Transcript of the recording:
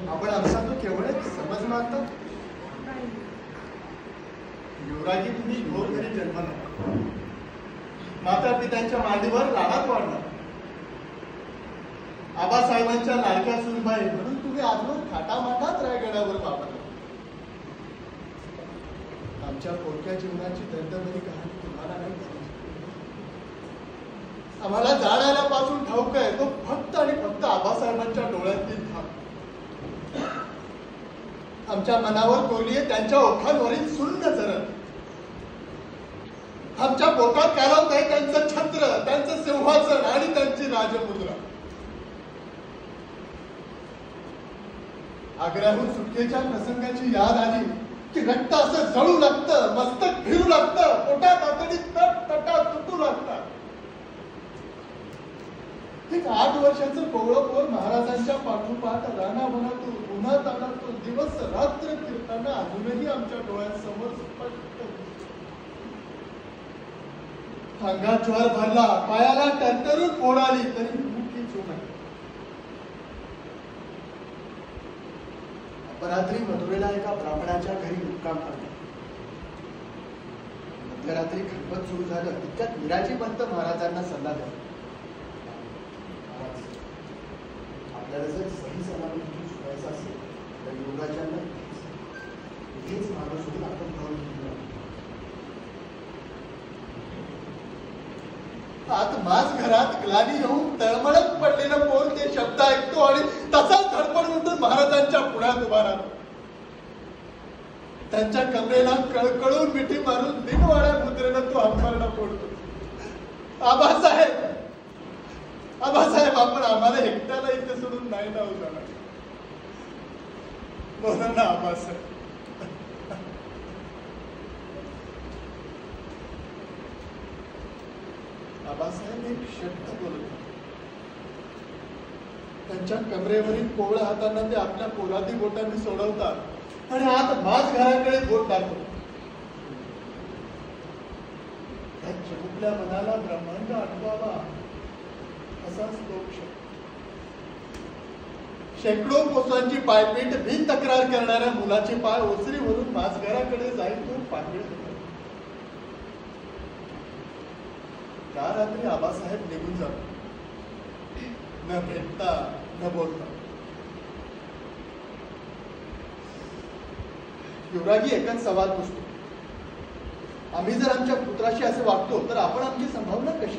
आपण आमचा तो केवळ समज मागता. युवराजी तुम्ही घोर घरी जन्मला, माता पित्यांच्या मांडीवर लहानात वाढला, आबासाहेबांच्या लाडक्या सुनबाई म्हणून तुम्ही आजवर थाटामाटात रायगडावर वापरला. आमच्या पोरक्या जीवनाची दंतभरी कहाणी तुम्हाला नाही समजली. आम्हाला जाणाऱ्यापासून ठाऊक आहे तो फक्त आणि फक्त आबासाहेबांच्या डोळ्यातील धाक. आमच्या मनावर कोरलीये त्यांच्या ओठांवरील सुन्न चरण. आमच्या पोटात कालवत आहे त्यांचं छत्र, त्यांचं सिंहासन आणि त्यांची राजमुद्रा. आग्र्याहून सुटकेच्या प्रसंगाची याद आली की रक्त असं जळू लागतं, मस्तक फिरू लागतं, पोटात आतडीत तटा तुटू लागतात. एक 8 वर्षाचं कोवळं पोर महाराजांच्या पाठोपाठ रानावनातून उन्हात तानातून दिवस रात्र फिरताना अजूनही आमच्या डोळ्यांसमोर स्पष्ट. अंगात ज्वार भरला, पायाला टंटरून फोड आली तरी मुठी चूक आहे. अपरात्री मथुरेला एका ब्राह्मणाच्या घरी मुक्काम पडला. मध्यरात्री खलबत सुरू झालं तितक्यात मिराजी पंत महाराजांना सल्ला द्यावा. आपल्याला जर सही समावेश शिकायचा असेल तर योगाच्या हेच माणूस होऊन आपण भाव घेऊया. आत माझ घरात ग्लानी येऊन तळमळत पडलेलं पोर ते शब्द ऐकतो आणि तसाच धडपड उठून महाराजांच्या पुढ्यात उभा राहतो. त्यांच्या कमरेला कळकळून मिठी मारून दिनवाड्या मुद्रेनं तो अंबरणा फोडतो. आबासाहेब, आबासाहेब, आपण आम्हाला एकट्याला इथे सोडून नाही जाऊ जाणार. बोला ना आबासाहेब. आबासाहेब एक शब्द बोलत. त्यांच्या कमरेवरील कोवळ्या हातांना ते आपल्या पोलादी बोटांनी सोडवतात आणि आत माझ घराकडे बोट दाखवतात. त्या चिमुकल्या मनाला ब्रह्मांड आठवावा असाच तो क्षण. शेकडो कोसांची पायपीट बिन तक्रार करणाऱ्या मुलाचे पाय ओसरीवरून माझ घराकडे जाईल तो पांगळ. त्या रात्री आबासाहेब निघून जातो, न भेटता न बोलता. युवराजी एकच सवाल पुसतो. आम्ही जर आमच्या पुत्राशी असे वागतो तर आपण आमची संभावना कशी